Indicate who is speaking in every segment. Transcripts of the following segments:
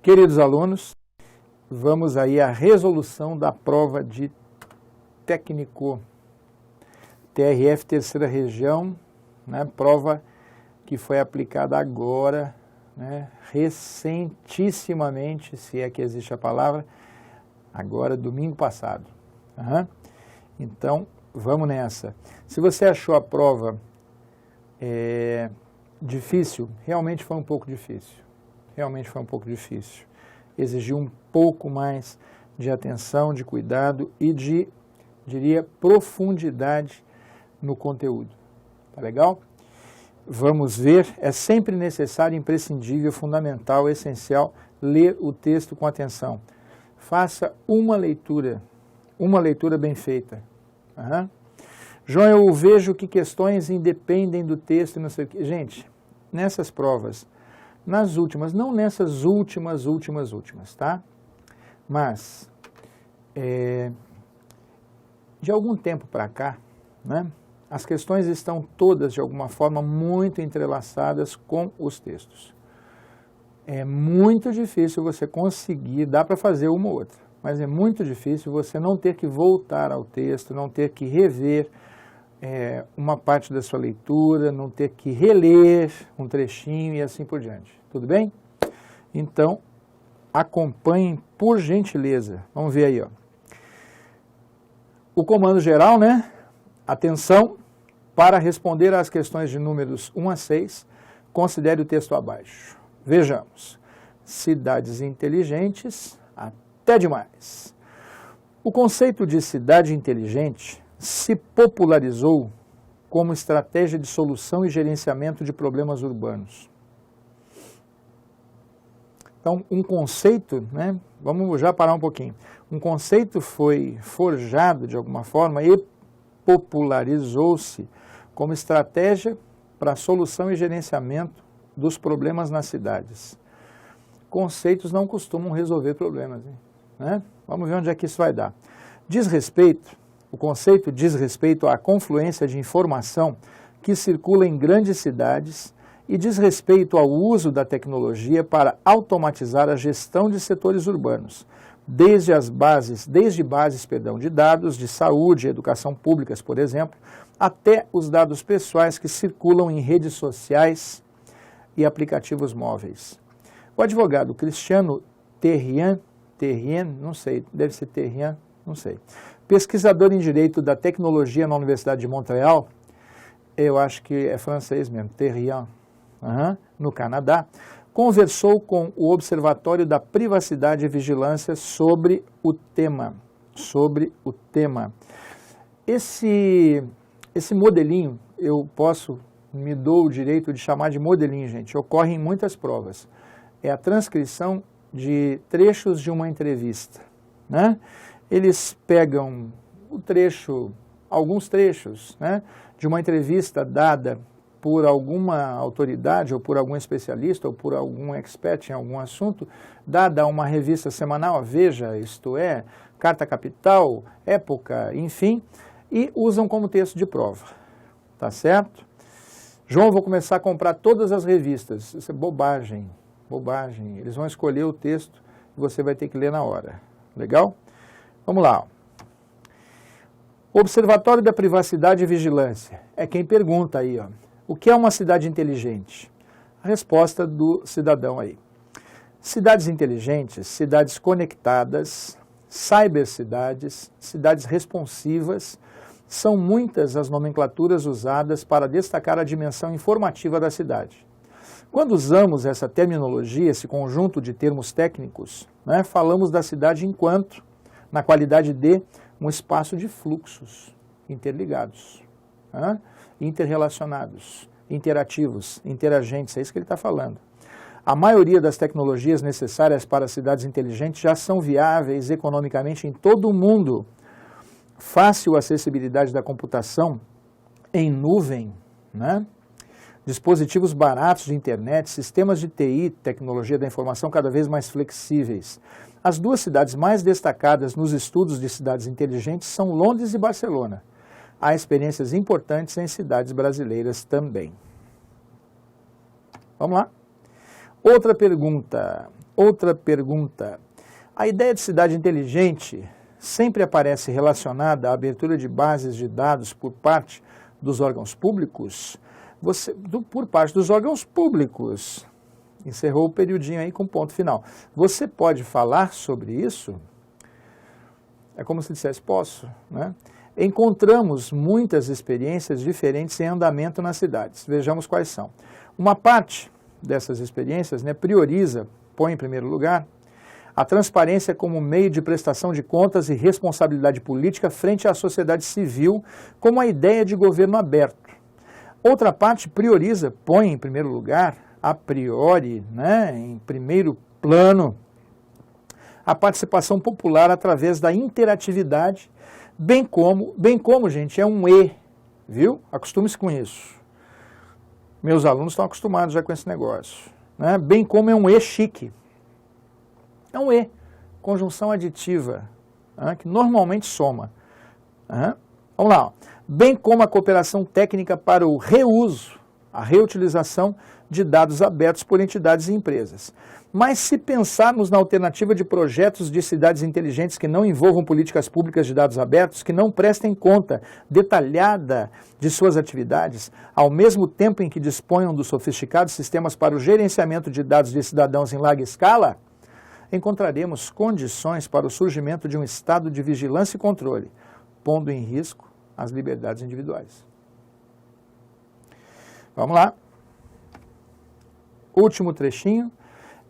Speaker 1: Queridos alunos, vamos aí à resolução da prova de técnico TRF Terceira Região, né, prova que foi aplicada agora, né, recentissimamente, se é que existe a palavra, agora domingo passado. Então, vamos nessa. Se você achou a prova difícil, realmente foi um pouco difícil. Realmente foi um pouco difícil. Exigiu um pouco mais de atenção, de cuidado e de, diria, profundidade no conteúdo. Tá legal? Vamos ver, é sempre necessário, imprescindível, fundamental, essencial, ler o texto com atenção. Faça uma leitura bem feita. João, eu vejo que questões independem do texto e não sei o que. Gente, nessas provas, nas últimas, não nessas últimas, tá? Mas, de algum tempo para cá, né, as questões estão todas, de alguma forma, muito entrelaçadas com os textos. É muito difícil você conseguir, dá para fazer uma ou outra, mas é muito difícil você não ter que voltar ao texto, não ter que rever uma parte da sua leitura, não ter que reler um trechinho e assim por diante. Tudo bem? Então, acompanhem por gentileza. Vamos ver aí, ó. O comando geral, né? Atenção, para responder às questões de números 1 a 6, considere o texto abaixo. Vejamos. Cidades inteligentes, até demais. O conceito de cidade inteligente se popularizou como estratégia de solução e gerenciamento de problemas urbanos. Então, um conceito, né, vamos já parar um pouquinho, um conceito foi forjado de alguma forma e popularizou-se como estratégia para solução e gerenciamento dos problemas nas cidades. Conceitos não costumam resolver problemas, né? Vamos ver onde é que isso vai dar. O conceito diz respeito à confluência de informação que circula em grandes cidades e diz respeito ao uso da tecnologia para automatizar a gestão de setores urbanos, desde bases de dados de saúde e educação públicas, por exemplo, até os dados pessoais que circulam em redes sociais e aplicativos móveis. O advogado Cristiano Terrien, não sei, deve ser Terrien, não sei, pesquisador em Direito da Tecnologia na Universidade de Montreal, eu acho que é francês mesmo, Terrien, no Canadá, conversou com o Observatório da Privacidade e Vigilância sobre o tema. Esse modelinho, me dou o direito de chamar de modelinho, gente, ocorre em muitas provas. É a transcrição de trechos de uma entrevista, né? Eles pegam alguns trechos, né, de uma entrevista dada por alguma autoridade, ou por algum especialista, ou por algum expert em algum assunto, dada a uma revista semanal, Veja, Isto É, Carta Capital, Época, enfim, e usam como texto de prova, tá certo? João, vou começar a comprar todas as revistas. Isso é bobagem, eles vão escolher o texto e você vai ter que ler na hora, legal? Vamos lá. Observatório da Privacidade e Vigilância. É quem pergunta aí, ó. O que é uma cidade inteligente? A resposta do cidadão aí. Cidades inteligentes, cidades conectadas, cybercidades, cidades responsivas, são muitas as nomenclaturas usadas para destacar a dimensão informativa da cidade. Quando usamos essa terminologia, esse conjunto de termos técnicos, né, falamos da cidade enquanto na qualidade de um espaço de fluxos interligados, interrelacionados, interativos, interagentes, é isso que ele está falando. A maioria das tecnologias necessárias para cidades inteligentes já são viáveis economicamente em todo o mundo. Fácil acessibilidade da computação em nuvem, né? Dispositivos baratos de internet, sistemas de TI, tecnologia da informação cada vez mais flexíveis. As duas cidades mais destacadas nos estudos de cidades inteligentes são Londres e Barcelona. Há experiências importantes em cidades brasileiras também. Vamos lá? Outra pergunta. Outra pergunta. A ideia de cidade inteligente sempre aparece relacionada à abertura de bases de dados por parte dos órgãos públicos? Por parte dos órgãos públicos. Encerrou o periodinho aí com ponto final. Você pode falar sobre isso? É como se dissesse, posso, né? Encontramos muitas experiências diferentes em andamento nas cidades. Vejamos quais são. Uma parte dessas experiências, né, prioriza, põe em primeiro lugar, a transparência como meio de prestação de contas e responsabilidade política frente à sociedade civil, como a ideia de governo aberto. Outra parte prioriza, põe em primeiro lugar, a priori, né, em primeiro plano, a participação popular através da interatividade, bem como, gente, é um E, viu? Acostume-se com isso. Meus alunos estão acostumados já com esse negócio, né? Bem como é um E chique. É um E, conjunção aditiva, né, que normalmente soma. Vamos lá. Ó. Bem como a cooperação técnica para o reuso, a reutilização de dados abertos por entidades e empresas. Mas se pensarmos na alternativa de projetos de cidades inteligentes que não envolvam políticas públicas de dados abertos, que não prestem conta detalhada de suas atividades, ao mesmo tempo em que disponham dos sofisticados sistemas para o gerenciamento de dados de cidadãos em larga escala, encontraremos condições para o surgimento de um estado de vigilância e controle, pondo em risco as liberdades individuais. Vamos lá. Último trechinho.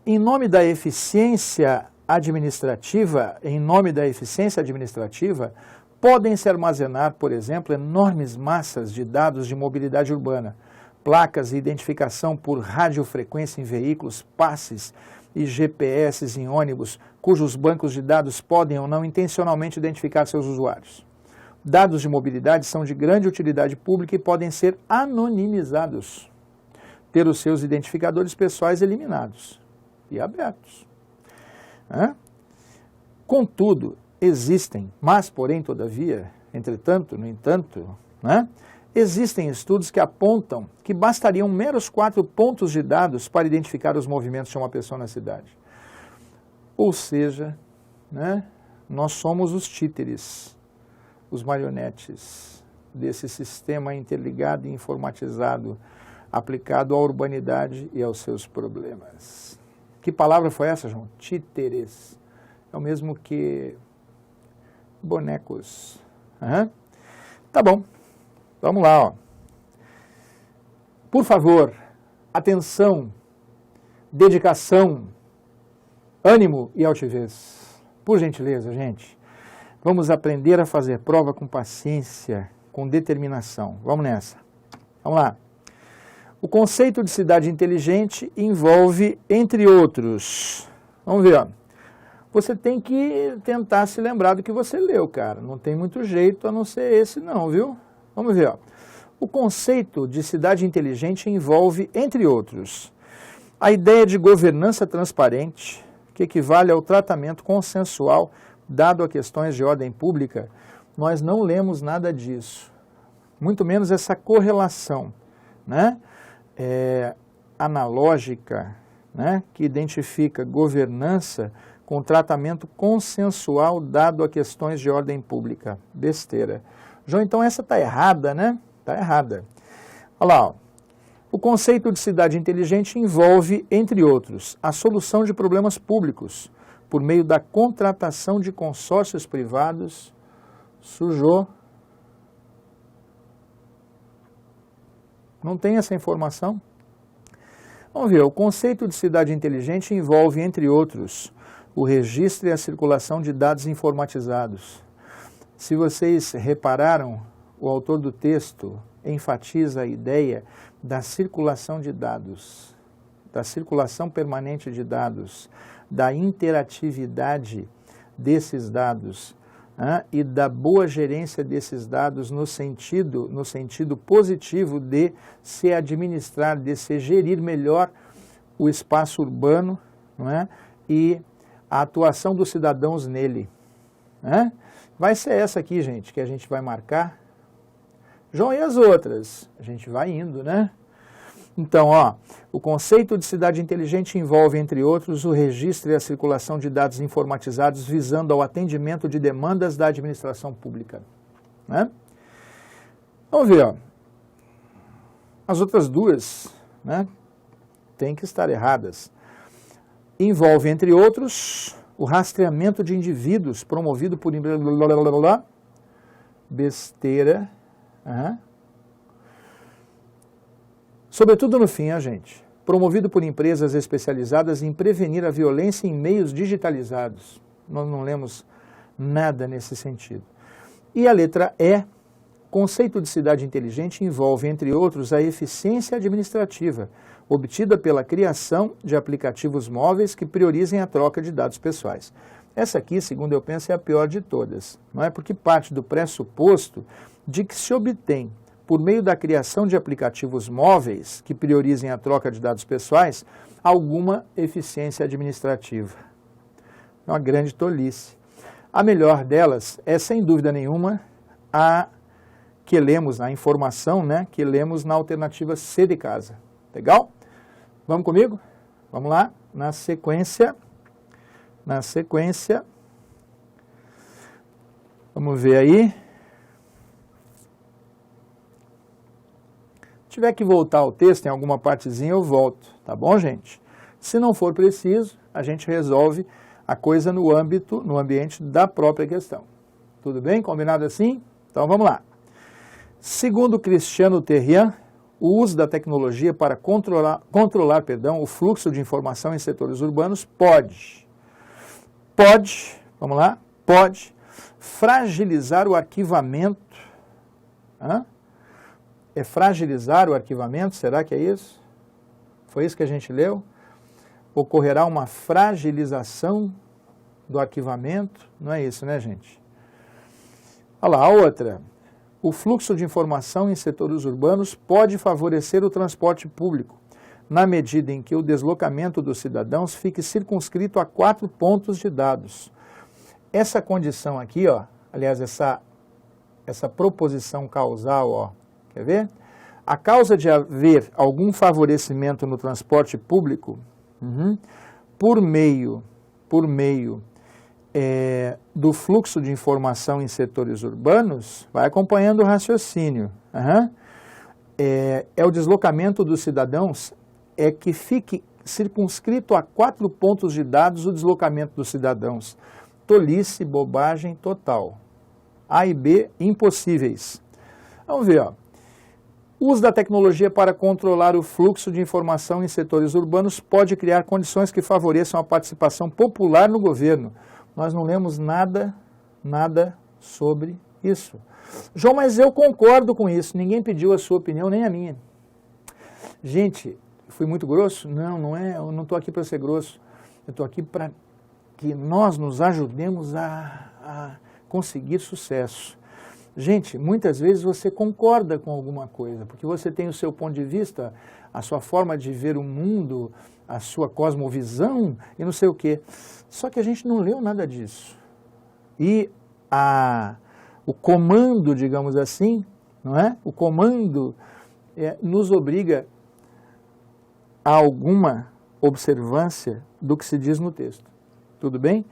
Speaker 1: Em nome da eficiência administrativa, podem se armazenar, por exemplo, enormes massas de dados de mobilidade urbana, placas e identificação por radiofrequência em veículos, passes e GPS em ônibus, cujos bancos de dados podem ou não intencionalmente identificar seus usuários. Dados de mobilidade são de grande utilidade pública e podem ser anonimizados, ter os seus identificadores pessoais eliminados e abertos. Contudo, existem, mas porém, todavia, entretanto, no entanto, existem estudos que apontam que bastariam meros 4 pontos de dados para identificar os movimentos de uma pessoa na cidade. Ou seja, nós somos os títeres, os marionetes desse sistema interligado e informatizado aplicado à urbanidade e aos seus problemas. Que palavra foi essa, João? Títeres. É o mesmo que bonecos. Tá bom. Vamos lá, ó. Por favor, atenção, dedicação, ânimo e altivez. Por gentileza, gente. Vamos aprender a fazer prova com paciência, com determinação. Vamos nessa. Vamos lá. O conceito de cidade inteligente envolve, entre outros, vamos ver, ó. Você tem que tentar se lembrar do que você leu, cara. Não tem muito jeito a não ser esse não, viu? Vamos ver, ó. O conceito de cidade inteligente envolve, entre outros, a ideia de governança transparente, que equivale ao tratamento consensual dado a questões de ordem pública. Nós não lemos nada disso, muito menos essa correlação, analógica, que identifica governança com tratamento consensual dado a questões de ordem pública. Besteira. João, então essa está errada, Está errada. Olha lá, ó. O conceito de cidade inteligente envolve, entre outros, a solução de problemas públicos por meio da contratação de consórcios privados. Sujou. Não tem essa informação? Vamos ver, o conceito de cidade inteligente envolve, entre outros, o registro e a circulação de dados informatizados. Se vocês repararam, o autor do texto enfatiza a ideia da circulação de dados, da circulação permanente de dados, da interatividade desses dados, e da boa gerência desses dados no sentido positivo de se administrar, de se gerir melhor o espaço urbano, e a atuação dos cidadãos nele. Vai ser essa aqui, gente, que a gente vai marcar. João, e as outras? A gente vai indo, Então, ó, o conceito de cidade inteligente envolve, entre outros, o registro e a circulação de dados informatizados visando ao atendimento de demandas da administração pública. Né? Vamos ver, ó. As outras duas, né, têm que estar erradas. Envolve, entre outros, o rastreamento de indivíduos promovido por besteira. Sobretudo no fim, gente, promovido por empresas especializadas em prevenir a violência em meios digitalizados. Nós não lemos nada nesse sentido. E a letra E, conceito de cidade inteligente envolve, entre outros, a eficiência administrativa, obtida pela criação de aplicativos móveis que priorizem a troca de dados pessoais. Essa aqui, segundo eu penso, é a pior de todas, não é? Porque parte do pressuposto de que se obtém, por meio da criação de aplicativos móveis que priorizem a troca de dados pessoais, alguma eficiência administrativa. É uma grande tolice. A melhor delas é, sem dúvida nenhuma, a que lemos, a informação, né, que lemos na alternativa C de casa. Legal? Vamos comigo? Vamos lá, na sequência, vamos ver aí. Se tiver que voltar ao texto em alguma partezinha, eu volto, tá bom, gente? Se não for preciso, a gente resolve a coisa no ambiente da própria questão. Tudo bem? Combinado assim? Então vamos lá. Segundo Cristiano Terrian, o uso da tecnologia para controlar o fluxo de informação em setores urbanos pode, vamos lá, pode fragilizar o arquivamento. É fragilizar o arquivamento? Será que é isso? Foi isso que a gente leu? Ocorrerá uma fragilização do arquivamento? Não é isso, né, gente? Olha lá, a outra. O fluxo de informação em setores urbanos pode favorecer o transporte público, na medida em que o deslocamento dos cidadãos fique circunscrito a 4 pontos de dados. Essa condição aqui, ó, aliás, essa proposição causal, ó, quer ver? A causa de haver algum favorecimento no transporte público, por meio do fluxo de informação em setores urbanos, vai acompanhando o raciocínio. É o deslocamento dos cidadãos, é que fique circunscrito a 4 pontos de dados o deslocamento dos cidadãos. Tolice, bobagem total. A e B, impossíveis. Vamos ver, ó. O uso da tecnologia para controlar o fluxo de informação em setores urbanos pode criar condições que favoreçam a participação popular no governo. Nós não lemos nada sobre isso. João, mas eu concordo com isso. Ninguém pediu a sua opinião, nem a minha. Gente, fui muito grosso? Não é. Eu não estou aqui para ser grosso. Eu estou aqui para que nós nos ajudemos a conseguir sucesso. Gente, muitas vezes você concorda com alguma coisa, porque você tem o seu ponto de vista, a sua forma de ver o mundo, a sua cosmovisão e não sei o quê. Só que a gente não leu nada disso. E o comando, digamos assim, não é? O comando nos obriga a alguma observância do que se diz no texto. Tudo bem?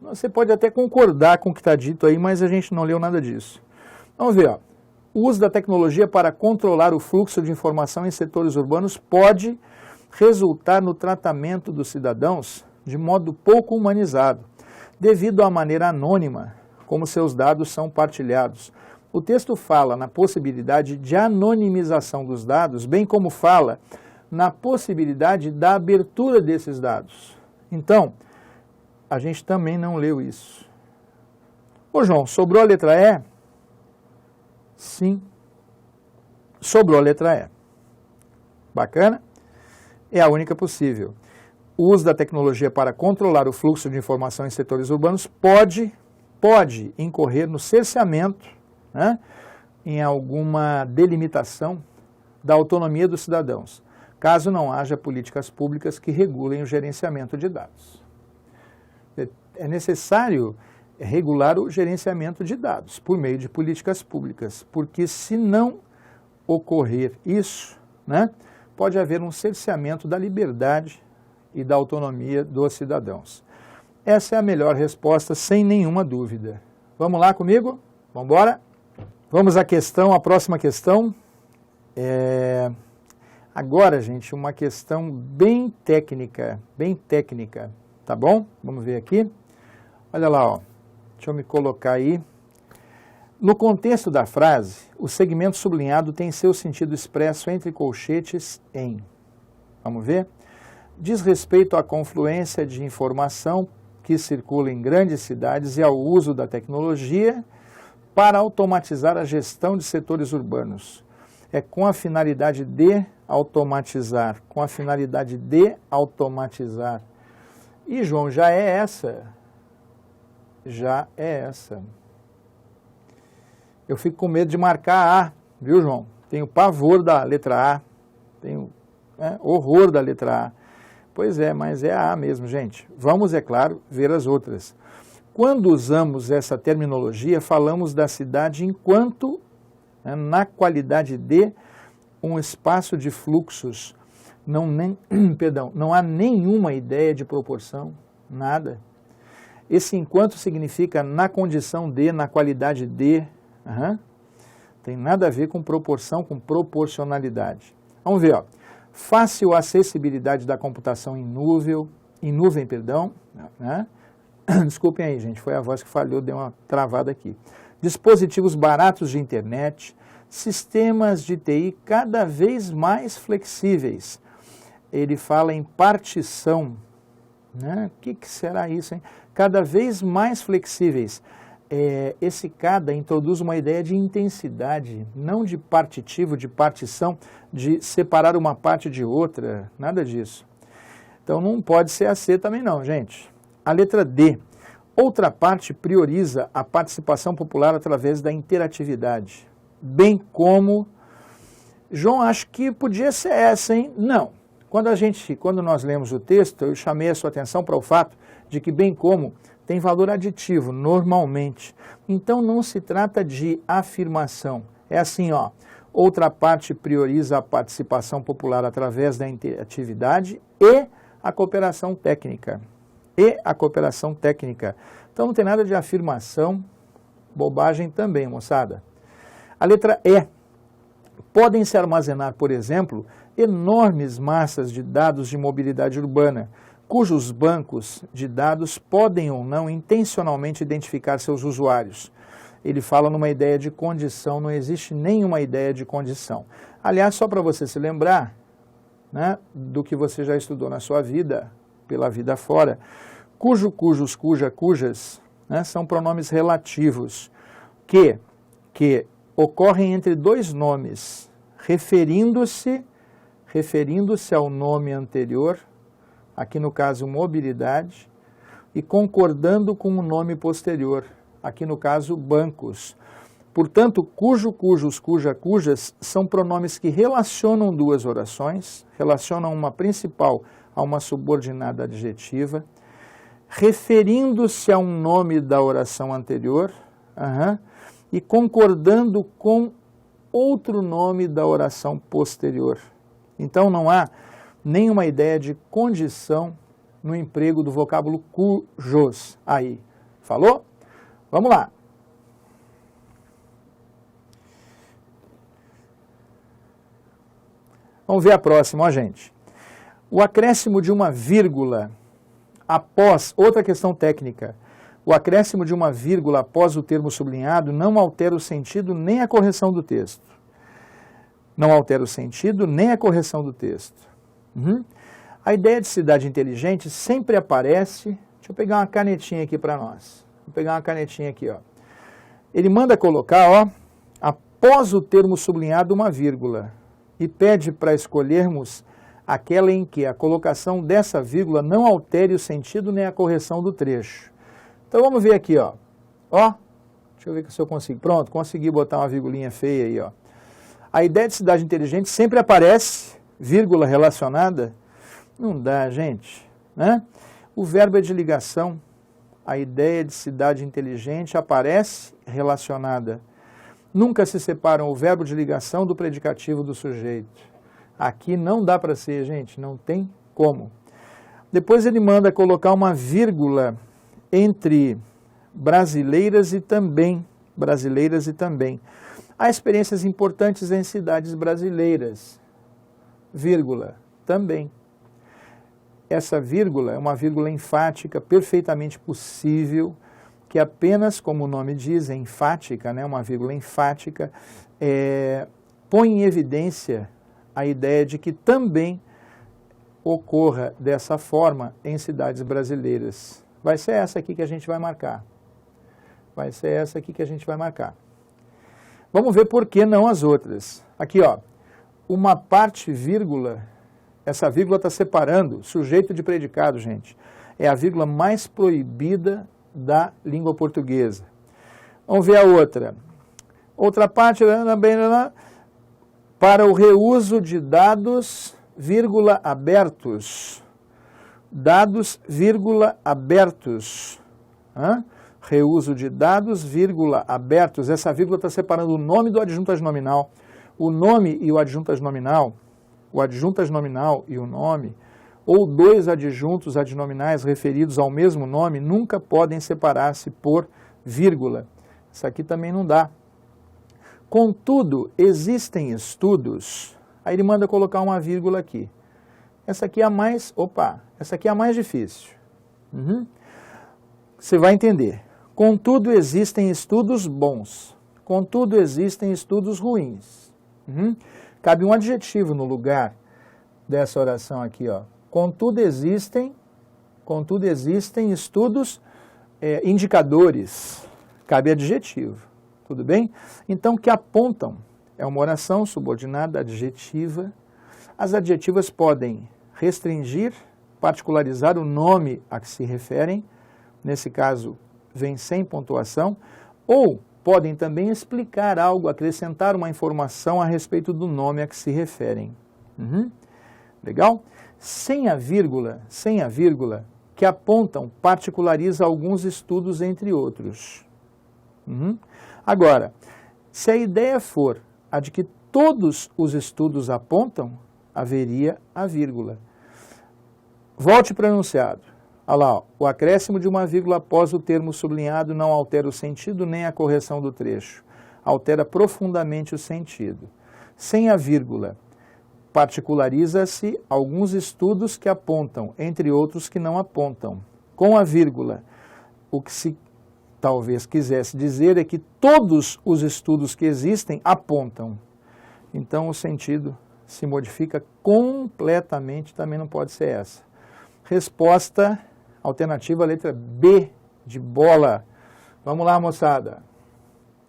Speaker 1: Você pode até concordar com o que está dito aí, mas a gente não leu nada disso. Vamos ver, ó. O uso da tecnologia para controlar o fluxo de informação em setores urbanos pode resultar no tratamento dos cidadãos de modo pouco humanizado, devido à maneira anônima como seus dados são partilhados. O texto fala na possibilidade de anonimização dos dados, bem como fala na possibilidade da abertura desses dados. Então, a gente também não leu isso. Ô João, sobrou a letra E? Sim, sobrou a letra E. Bacana? É a única possível. O uso da tecnologia para controlar o fluxo de informação em setores urbanos pode incorrer no cerceamento, né, em alguma delimitação da autonomia dos cidadãos, caso não haja políticas públicas que regulem o gerenciamento de dados. É necessário regular o gerenciamento de dados por meio de políticas públicas, porque se não ocorrer isso, né, pode haver um cerceamento da liberdade e da autonomia dos cidadãos. Essa é a melhor resposta, sem nenhuma dúvida. Vamos lá comigo? Vamos embora? Vamos à questão, a próxima questão. Agora, gente, uma questão bem técnica, tá bom? Vamos ver aqui. Olha lá, ó. Deixa eu me colocar aí. No contexto da frase, o segmento sublinhado tem seu sentido expresso entre colchetes em. Vamos ver? Diz respeito à confluência de informação que circula em grandes cidades e ao uso da tecnologia para automatizar a gestão de setores urbanos. É com a finalidade de automatizar, E, João, já é essa. Eu fico com medo de marcar A, viu, João? Tenho pavor da letra A, tenho horror da letra A. Pois é, mas é a A mesmo, gente. Vamos, é claro, ver as outras. Quando usamos essa terminologia, falamos da cidade enquanto, na qualidade de um espaço de fluxos. Não há nenhuma ideia de proporção, nada. Esse enquanto significa na condição de, na qualidade de. Tem nada a ver com proporção, com proporcionalidade. Vamos ver, ó. Fácil acessibilidade da computação em nuvem, né? Desculpem aí, gente, foi a voz que falhou, deu uma travada aqui. Dispositivos baratos de internet, sistemas de TI cada vez mais flexíveis. Ele fala em partição, né? O que será isso, hein? Cada vez mais flexíveis. Esse cada introduz uma ideia de intensidade, não de partitivo, de partição, de separar uma parte de outra, nada disso. Então não pode ser a C também não, gente. A letra D. Outra parte prioriza a participação popular através da interatividade, bem como... João, acho que podia ser essa, hein? Não. Quando nós lemos o texto, eu chamei a sua atenção para o fato de que bem como tem valor aditivo, normalmente. Então não se trata de afirmação. É assim, ó. Outra parte prioriza a participação popular através da interatividade e a cooperação técnica. Então não tem nada de afirmação, bobagem também, moçada. A letra E. Podem se armazenar, por exemplo, enormes massas de dados de mobilidade urbana, cujos bancos de dados podem ou não intencionalmente identificar seus usuários. Ele fala numa ideia de condição, não existe nenhuma ideia de condição. Aliás, só para você se lembrar, né, do que você já estudou na sua vida, pela vida fora, cujo, cujos, cuja, cujas, né, são pronomes relativos que ocorrem entre dois nomes, referindo-se ao nome anterior, aqui no caso mobilidade, e concordando com o nome posterior, aqui no caso bancos. Portanto, cujo, cujos, cuja, cujas são pronomes que relacionam duas orações, relacionam uma principal a uma subordinada adjetiva, referindo-se a um nome da oração anterior, e concordando com outro nome da oração posterior. Então não há nenhuma ideia de condição no emprego do vocábulo cujos aí. Falou? Vamos lá. Vamos ver a próxima, ó, gente. O acréscimo de uma vírgula após, outra questão técnica, o acréscimo de uma vírgula após o termo sublinhado não altera o sentido nem a correção do texto. A ideia de cidade inteligente sempre aparece... Deixa eu pegar uma canetinha aqui para nós. Vou pegar uma canetinha aqui, ó. Ele manda colocar, ó, após o termo sublinhado, uma vírgula. E pede para escolhermos aquela em que a colocação dessa vírgula não altere o sentido nem a correção do trecho. Então vamos ver aqui, ó. Ó, deixa eu ver se eu consigo. Pronto, consegui botar uma virgulinha feia aí, ó. A ideia de cidade inteligente sempre aparece, vírgula relacionada. Não dá, gente, né? O verbo é de ligação. A ideia de cidade inteligente aparece relacionada. Nunca se separam o verbo de ligação do predicativo do sujeito. Aqui não dá para ser, gente, não tem como. Depois ele manda colocar uma vírgula entre brasileiras e também. Há experiências importantes em cidades brasileiras, vírgula, também. Essa vírgula é uma vírgula enfática, perfeitamente possível, que apenas, como o nome diz, é enfática, né, uma vírgula enfática, põe em evidência a ideia de que também ocorra dessa forma em cidades brasileiras. Vai ser essa aqui que a gente vai marcar. Vamos ver por que não as outras. Aqui, ó, uma parte vírgula, essa vírgula está separando sujeito de predicado, gente. É a vírgula mais proibida da língua portuguesa. Vamos ver a outra. Outra parte, para o reuso de dados, vírgula, abertos. Dados, vírgula, abertos. Reuso de dados, vírgula, abertos. Essa vírgula está separando o nome do adjunto adnominal. O nome e o adjunto adnominal, e o nome, ou dois adjuntos adnominais referidos ao mesmo nome, nunca podem separar-se por vírgula. Isso aqui também não dá. Contudo, existem estudos, aí ele manda colocar uma vírgula aqui. Essa aqui é a mais, essa aqui é a mais difícil. Você vai entender. Contudo, existem estudos bons. Contudo, existem estudos ruins. Cabe um adjetivo no lugar dessa oração aqui, ó. Contudo, existem estudos indicadores. Cabe adjetivo. Tudo bem? Então, que apontam. É uma oração subordinada adjetiva. As adjetivas podem restringir, particularizar o nome a que se referem. Nesse caso, vem sem pontuação. Ou podem também explicar algo, acrescentar uma informação a respeito do nome a que se referem. Legal? Sem a vírgula, que apontam, particulariza alguns estudos entre outros. Agora, se a ideia for a de que todos os estudos apontam, haveria a vírgula. Volte para o enunciado. Olha lá, ó, o acréscimo de uma vírgula após o termo sublinhado não altera o sentido nem a correção do trecho. Altera profundamente o sentido. Sem a vírgula, particulariza-se alguns estudos que apontam, entre outros que não apontam. Com a vírgula, o que se talvez quisesse dizer é que todos os estudos que existem apontam. Então o sentido se modifica completamente, também não pode ser essa. Resposta, alternativa, letra B de bola. Vamos lá, moçada.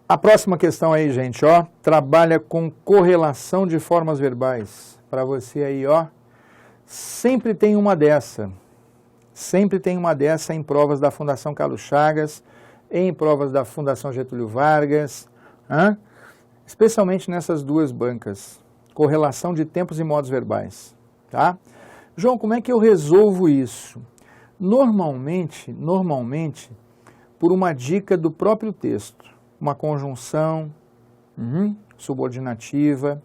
Speaker 1: A próxima questão aí, gente, ó, trabalha com correlação de formas verbais. Para você aí, ó, sempre tem uma dessa. Sempre tem uma dessa em provas da Fundação Carlos Chagas, em provas da Fundação Getúlio Vargas, especialmente nessas duas bancas. Correlação de tempos e modos verbais, tá? João, como é que eu resolvo isso? Normalmente, por uma dica do próprio texto. Uma conjunção subordinativa,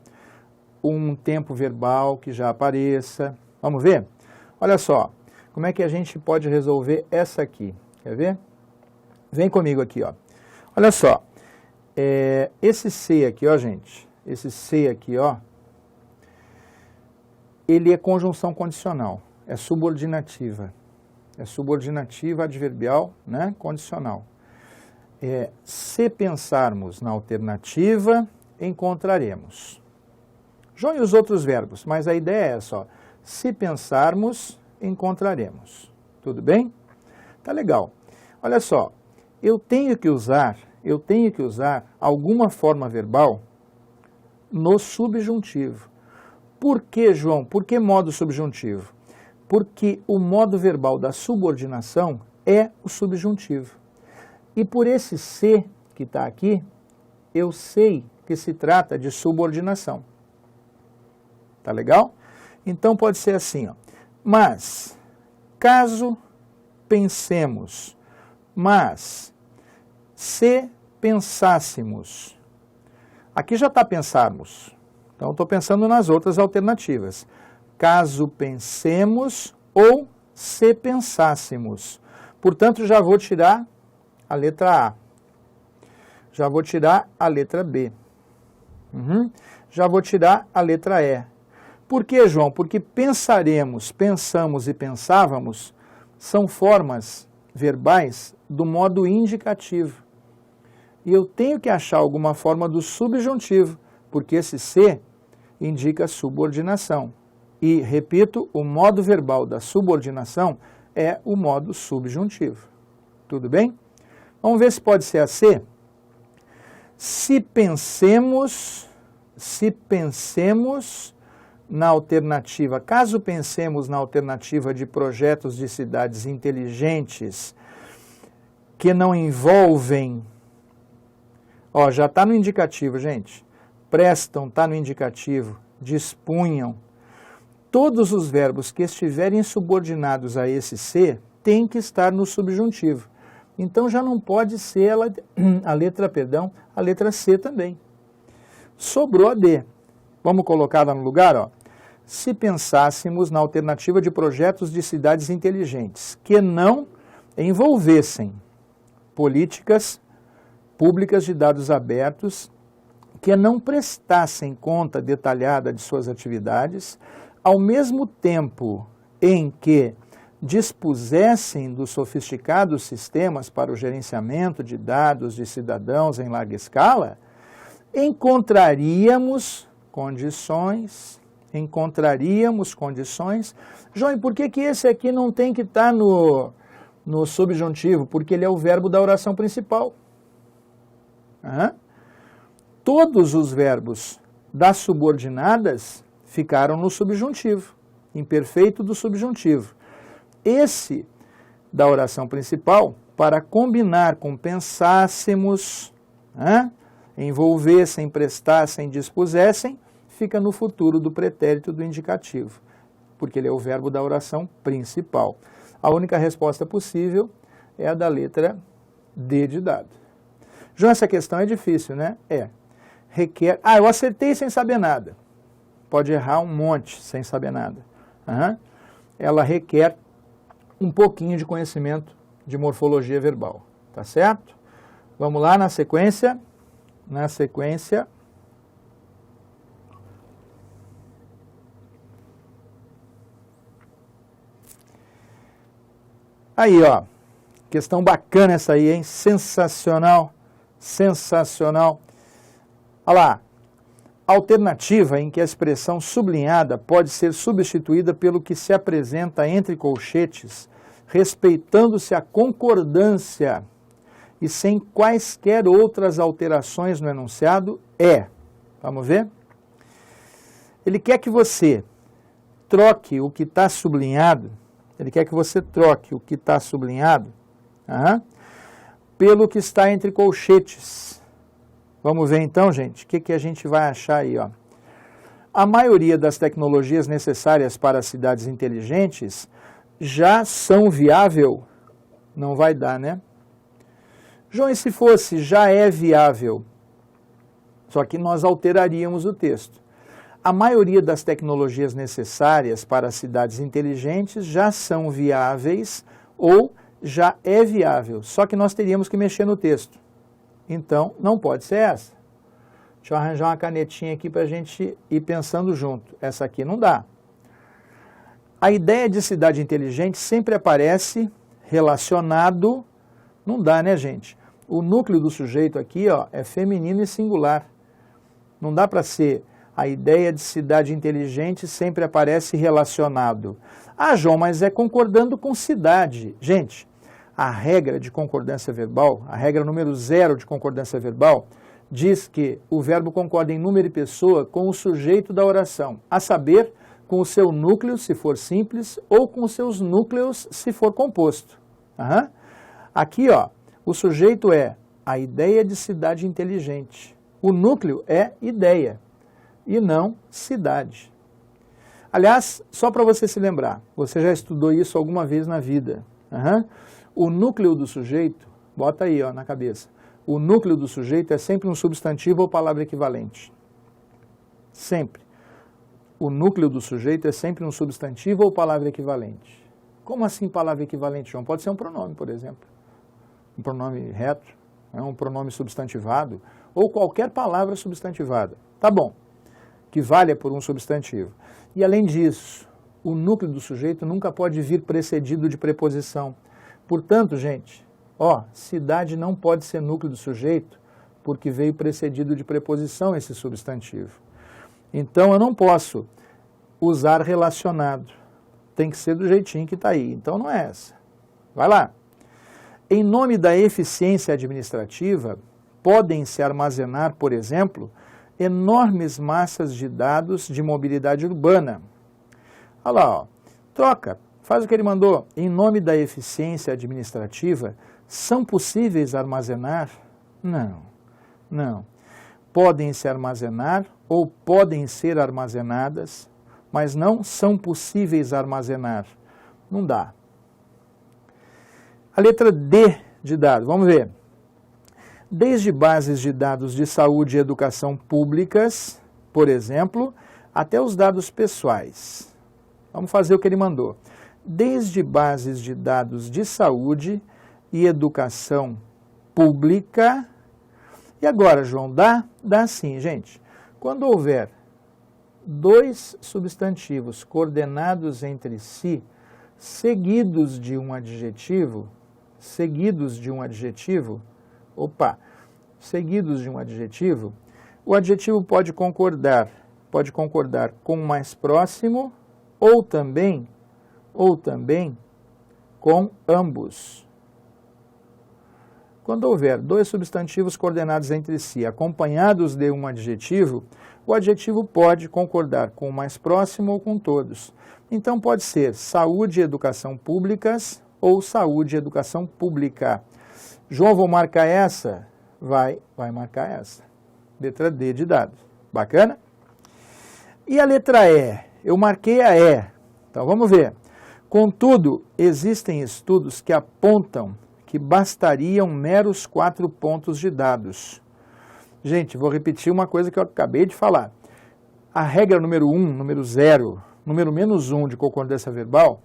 Speaker 1: um tempo verbal que já apareça. Vamos ver? Olha só, como é que a gente pode resolver essa aqui? Quer ver? Vem comigo aqui, ó. Olha só, esse C aqui, ó, gente, esse C aqui, ó, ele é conjunção condicional, é subordinativa adverbial, né, condicional. Se pensarmos na alternativa, encontraremos. João e os outros verbos, mas a ideia é essa, ó, se pensarmos, encontraremos. Tudo bem? Tá legal. Olha só, eu tenho que usar alguma forma verbal no subjuntivo. Por que, João? Por que modo subjuntivo? Porque o modo verbal da subordinação é o subjuntivo. E por esse se que está aqui, eu sei que se trata de subordinação. Tá legal? Então pode ser assim, ó. Mas, caso pensemos, mas, se pensássemos, aqui já está pensarmos, Então, estou pensando nas outras alternativas. Caso pensemos ou se pensássemos. Portanto, já vou tirar a letra A. Já vou tirar a letra B. Já vou tirar a letra E. Por quê, João? Porque pensaremos, pensamos e pensávamos são formas verbais do modo indicativo. E eu tenho que achar alguma forma do subjuntivo, porque esse se indica subordinação. E, repito, o modo verbal da subordinação é o modo subjuntivo. Tudo bem? Vamos ver se pode ser a C. Se pensemos na alternativa, caso pensemos na alternativa de projetos de cidades inteligentes que não envolvem, ó, já está no indicativo, gente, prestam, está no indicativo, dispunham, todos os verbos que estiverem subordinados a esse ser têm que estar no subjuntivo. Então já não pode ser a letra C também. Sobrou a D. Vamos colocar lá no lugar, ó. Se pensássemos na alternativa de projetos de cidades inteligentes que não envolvessem políticas públicas de dados abertos, que não prestassem conta detalhada de suas atividades, ao mesmo tempo em que dispusessem dos sofisticados sistemas para o gerenciamento de dados de cidadãos em larga escala, encontraríamos condições. João, e por que esse aqui não tem que estar no subjuntivo? Porque ele é o verbo da oração principal. Todos os verbos das subordinadas ficaram no subjuntivo, imperfeito do subjuntivo. Esse da oração principal, para combinar com pensássemos, envolvessem, prestassem, dispusessem, fica no futuro do pretérito do indicativo, porque ele é o verbo da oração principal. A única resposta possível é a da letra D de dado. João, essa questão é difícil, né? Requer... eu acertei sem saber nada. Pode errar um monte sem saber nada. Ela requer um pouquinho de conhecimento de morfologia verbal, tá certo? Vamos lá na sequência. Aí, ó, questão bacana essa aí, hein? Sensacional, sensacional. Olha lá, alternativa em que a expressão sublinhada pode ser substituída pelo que se apresenta entre colchetes, respeitando-se a concordância e sem quaisquer outras alterações no enunciado é, vamos ver? Ele quer que você troque o que está sublinhado, pelo que está entre colchetes. Vamos ver então, gente, o que a gente vai achar aí, ó. A maioria das tecnologias necessárias para cidades inteligentes já são viável? Não vai dar, né? João, e se fosse já é viável? Só que nós alteraríamos o texto. A maioria das tecnologias necessárias para cidades inteligentes já são viáveis ou já é viável. Só que nós teríamos que mexer no texto. Então, não pode ser essa. Deixa eu arranjar uma canetinha aqui para a gente ir pensando junto. Essa aqui não dá. A ideia de cidade inteligente sempre aparece relacionado... Não dá, né, gente? O núcleo do sujeito aqui, ó, é feminino e singular. Não dá para ser... A ideia de cidade inteligente sempre aparece relacionado. Ah, João, mas é concordando com cidade. Gente, a regra de concordância verbal, a regra número 0 de concordância verbal, diz que o verbo concorda em número e pessoa com o sujeito da oração, a saber, com o seu núcleo, se for simples, ou com os seus núcleos, se for composto. Aqui, ó, o sujeito é a ideia de cidade inteligente. O núcleo é ideia e não cidade. Aliás, só para você se lembrar, você já estudou isso alguma vez na vida. O núcleo do sujeito, bota aí, ó, na cabeça. O núcleo do sujeito é sempre um substantivo ou palavra equivalente. sempre. O núcleo do sujeito é sempre um substantivo ou palavra equivalente. Como assim palavra equivalente, João? Pode ser um pronome, por exemplo. Um pronome reto, um pronome substantivado, ou qualquer palavra substantivada. Tá bom, que valha por um substantivo. E além disso, o núcleo do sujeito nunca pode vir precedido de preposição. Portanto, gente, cidade não pode ser núcleo do sujeito porque veio precedido de preposição esse substantivo. Então, eu não posso usar relacionado. Tem que ser do jeitinho que está aí. Então, não é essa. Vai lá. Em nome da eficiência administrativa, podem-se armazenar, por exemplo, enormes massas de dados de mobilidade urbana. Olha lá, troca, faz o que ele mandou. Em nome da eficiência administrativa, são possíveis armazenar? Não. Podem-se armazenar ou podem ser armazenadas, mas não são possíveis armazenar. Não dá. A letra D de dado, vamos ver. Desde bases de dados de saúde e educação públicas, por exemplo, até os dados pessoais. Vamos fazer o que ele mandou. Desde bases de dados de saúde e educação pública. E agora, João, dá? Dá sim, gente. Quando houver dois substantivos coordenados entre si, seguidos de um adjetivo, o adjetivo pode concordar com o mais próximo ou também com ambos. Quando houver dois substantivos coordenados entre si, acompanhados de um adjetivo, o adjetivo pode concordar com o mais próximo ou com todos. Então pode ser saúde e educação públicas ou saúde e educação pública. João, vou marcar essa? Vai marcar essa. Letra D de dado. Bacana? E a letra E? Eu marquei a E. Então vamos ver. Contudo, existem estudos que apontam que bastariam meros 4 pontos de dados. Gente, vou repetir uma coisa que eu acabei de falar. A regra número 1, número 0, número menos 1 de concordância verbal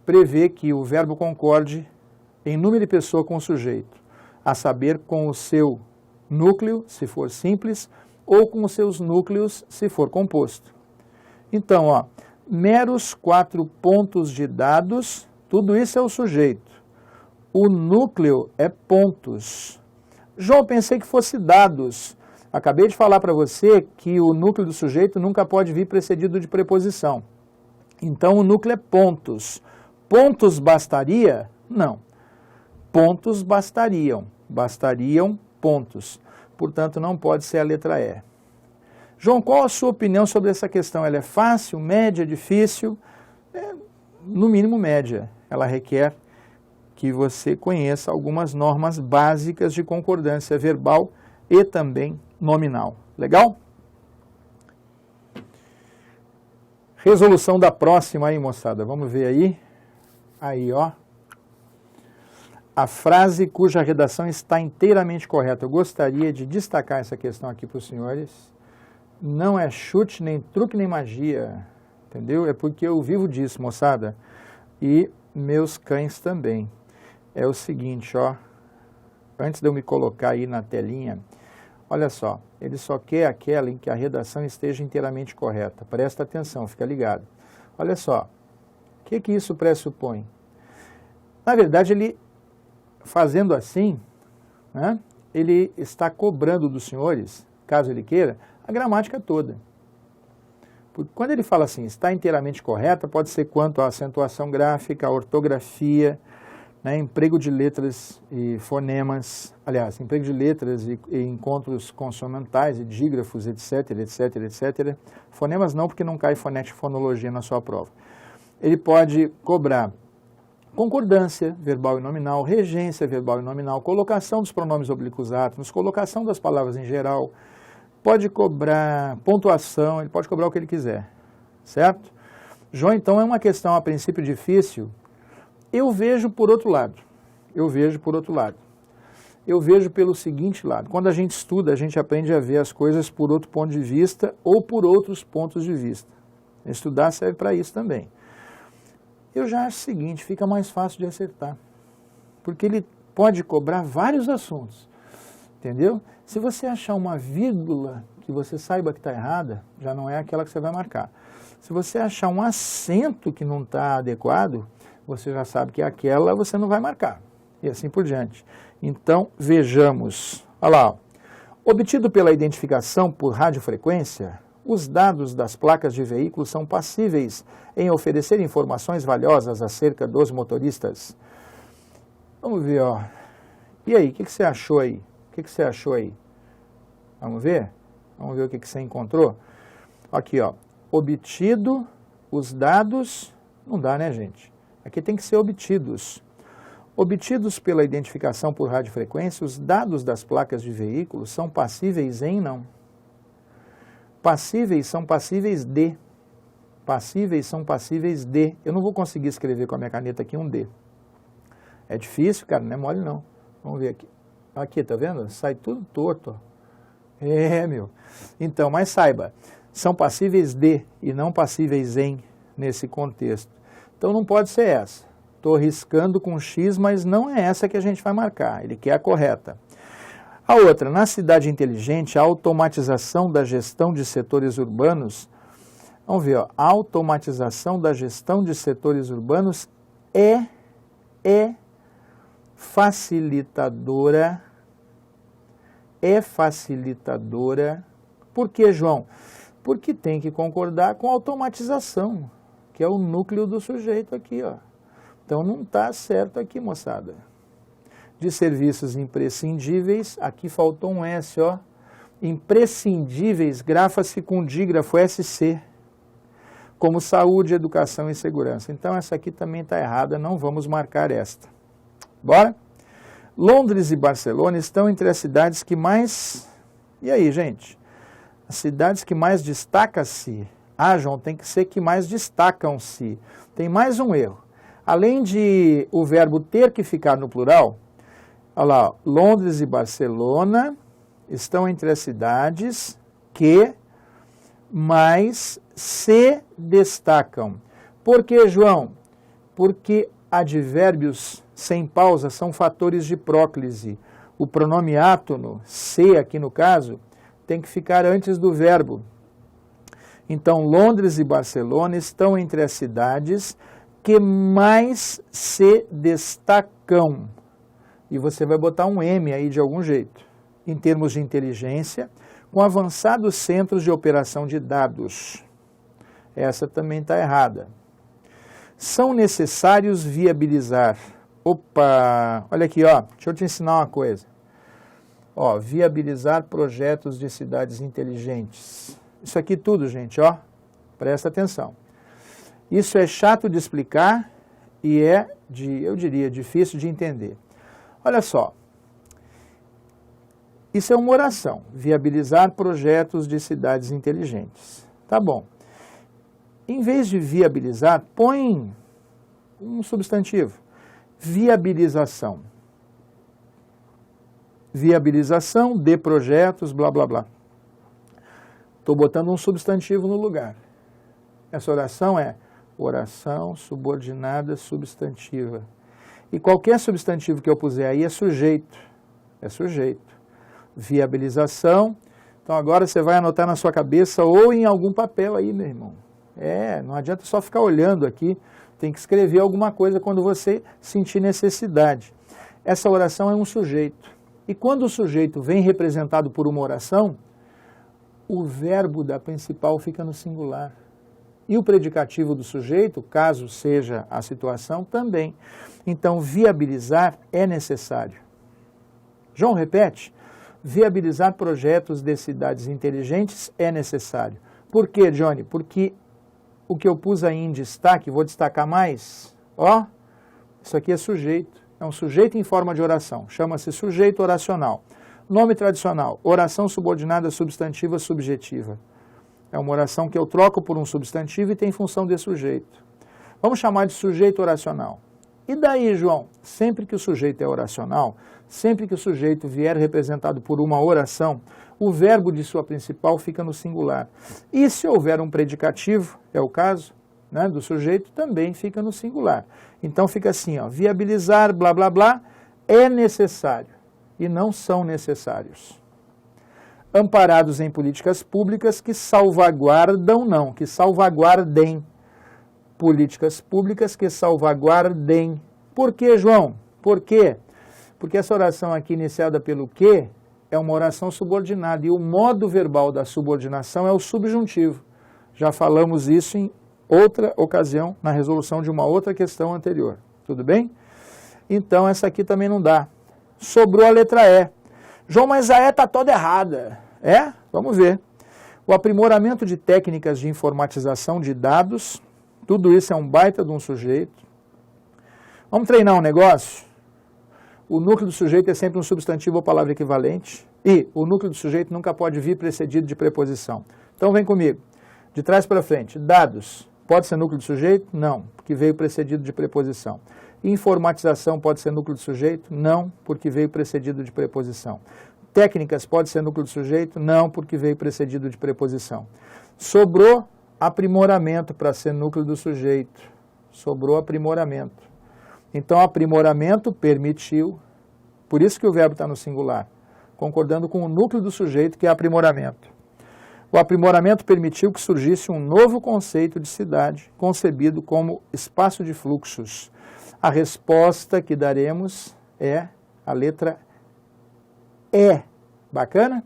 Speaker 1: prevê que o verbo concorde em número e pessoa com o sujeito, a saber, com o seu núcleo, se for simples, ou com os seus núcleos, se for composto. Então, meros 4 pontos de dados, tudo isso é o sujeito. O núcleo é pontos. João, pensei que fosse dados. Acabei de falar para você que o núcleo do sujeito nunca pode vir precedido de preposição. Então, o núcleo é pontos. Pontos bastaria? Não. Pontos bastariam. Bastariam pontos. Portanto, não pode ser a letra E. João, qual a sua opinião sobre essa questão? Ela é fácil, média, difícil? No mínimo média. Ela requer que você conheça algumas normas básicas de concordância verbal e também nominal. Legal? Resolução da próxima aí, moçada. Vamos ver aí. Aí, A frase cuja redação está inteiramente correta. Eu gostaria de destacar essa questão aqui para os senhores. Não é chute, nem truque, nem magia. Entendeu? É porque eu vivo disso, moçada. E meus cães também. É o seguinte, antes de eu me colocar aí na telinha, olha só, ele só quer aquela em que a redação esteja inteiramente correta. Presta atenção, fica ligado. Olha só, o que isso pressupõe? Na verdade, ele, fazendo assim, ele está cobrando dos senhores, caso ele queira, a gramática toda. Porque quando ele fala assim, está inteiramente correta, pode ser quanto à acentuação gráfica, à ortografia, emprego de letras e fonemas, aliás, emprego de letras e encontros consonantais e dígrafos, etc, etc, etc. Fonemas não, porque não cai fonética e fonologia na sua prova. Ele pode cobrar concordância verbal e nominal, regência verbal e nominal, colocação dos pronomes oblíquos átonos, colocação das palavras em geral, pode cobrar pontuação, ele pode cobrar o que ele quiser, certo? João, então, é uma questão a princípio difícil. Eu vejo por outro lado. eu vejo pelo seguinte lado. Quando a gente estuda, a gente aprende a ver as coisas por outro ponto de vista ou por outros pontos de vista. Estudar serve para isso também. Eu já acho o seguinte, fica mais fácil de acertar. Porque ele pode cobrar vários assuntos, entendeu? Se você achar uma vírgula que você saiba que está errada, já não é aquela que você vai marcar. Se você achar um acento que não está adequado, você já sabe que aquela você não vai marcar. E assim por diante. Então, vejamos. Olha lá. Ó. Obtido pela identificação por radiofrequência, os dados das placas de veículos são passíveis em oferecer informações valiosas acerca dos motoristas. Vamos ver, ó. E aí, o que você achou aí? O que você achou aí? Vamos ver? Vamos ver o que você encontrou? Aqui, ó. Obtido os dados... Não dá, né, gente? Aqui tem que ser obtidos. Obtidos pela identificação por radiofrequência, os dados das placas de veículos são passíveis em não. Passíveis são passíveis de. Passíveis são passíveis de. Eu não vou conseguir escrever com a minha caneta aqui um D. É difícil, cara, não é mole não. Vamos ver aqui. Aqui, tá vendo? Sai tudo torto, ó. É, meu. Então, mas saiba, são passíveis de e não passíveis em nesse contexto. Então não pode ser essa. Estou riscando com X, mas não é essa que a gente vai marcar. Ele quer a correta. A outra, na cidade inteligente, a automatização da gestão de setores urbanos. Vamos ver, ó, a automatização da gestão de setores urbanos é facilitadora. É facilitadora. Por quê, João? Porque tem que concordar com a automatização, que é o núcleo do sujeito aqui, ó. Então não está certo aqui, moçada. De serviços imprescindíveis, aqui faltou um S, ó. Imprescindíveis, grafa-se com dígrafo SC, como saúde, educação e segurança. Então essa aqui também está errada, não vamos marcar esta. Bora? Londres e Barcelona estão entre as cidades que mais... E aí, gente? As cidades que mais destacam-se, João, tem que ser que mais destacam-se. Tem mais um erro. Além de o verbo ter que ficar no plural, olha lá, ó, Londres e Barcelona estão entre as cidades que mais se destacam. Por que, João? Porque advérbios sem pausa são fatores de próclise. O pronome átono, se aqui no caso, tem que ficar antes do verbo. Então, Londres e Barcelona estão entre as cidades que mais se destacam. E você vai botar um M aí de algum jeito. Em termos de inteligência, com avançados centros de operação de dados. Essa também está errada. São necessários viabilizar. Opa! Olha aqui, ó. Deixa eu te ensinar uma coisa. Ó, viabilizar projetos de cidades inteligentes. Isso aqui tudo, gente, ó. Presta atenção. Isso é chato de explicar e eu diria, difícil de entender. Olha só. Isso é uma oração. Viabilizar projetos de cidades inteligentes. Tá bom. Em vez de viabilizar, põe um substantivo. Viabilização. Viabilização de projetos, blá, blá, blá. Estou botando um substantivo no lugar. Essa oração é oração subordinada substantiva. E qualquer substantivo que eu puser aí é sujeito. É sujeito. Viabilização. Então agora você vai anotar na sua cabeça ou em algum papel aí, meu irmão. Não adianta só ficar olhando aqui. Tem que escrever alguma coisa quando você sentir necessidade. Essa oração é um sujeito. E quando o sujeito vem representado por uma oração, o verbo da principal fica no singular. E o predicativo do sujeito, caso seja a situação, também. Então, viabilizar é necessário. João repete, viabilizar projetos de cidades inteligentes é necessário. Por quê, Johnny? Porque o que eu pus aí em destaque, vou destacar mais, ó, isso aqui é sujeito. É um sujeito em forma de oração, chama-se sujeito oracional. Nome tradicional, oração subordinada substantiva subjetiva. É uma oração que eu troco por um substantivo e tem função de sujeito. Vamos chamar de sujeito oracional. E daí, João? Sempre que o sujeito é oracional, sempre que o sujeito vier representado por uma oração, o verbo de sua principal fica no singular. E se houver um predicativo, é o caso, né, do sujeito, também fica no singular. Então fica assim, ó, viabilizar, blá, blá, blá, é necessário e não são necessários. Amparados em políticas públicas que salvaguardam, não, que salvaguardem. Políticas públicas que salvaguardem. Por quê, João? Por quê? Porque essa oração aqui iniciada pelo que é uma oração subordinada e o modo verbal da subordinação é o subjuntivo. Já falamos isso em outra ocasião, na resolução de uma outra questão anterior. Tudo bem? Então essa aqui também não dá. Sobrou a letra E. João, mas a E está toda errada. É? Vamos ver. O aprimoramento de técnicas de informatização de dados, tudo isso é um baita de um sujeito. Vamos treinar um negócio? O núcleo do sujeito é sempre um substantivo ou palavra equivalente e o núcleo do sujeito nunca pode vir precedido de preposição. Então vem comigo. De trás para frente. Dados. Pode ser núcleo do sujeito? Não, porque veio precedido de preposição. Informatização pode ser núcleo do sujeito? Não, porque veio precedido de preposição. Técnicas pode ser núcleo do sujeito? Não, porque veio precedido de preposição. Sobrou aprimoramento para ser núcleo do sujeito. Sobrou aprimoramento. Então, aprimoramento permitiu, por isso que o verbo está no singular, concordando com o núcleo do sujeito, que é aprimoramento. O aprimoramento permitiu que surgisse um novo conceito de cidade, concebido como espaço de fluxos. A resposta que daremos é a letra E. Bacana?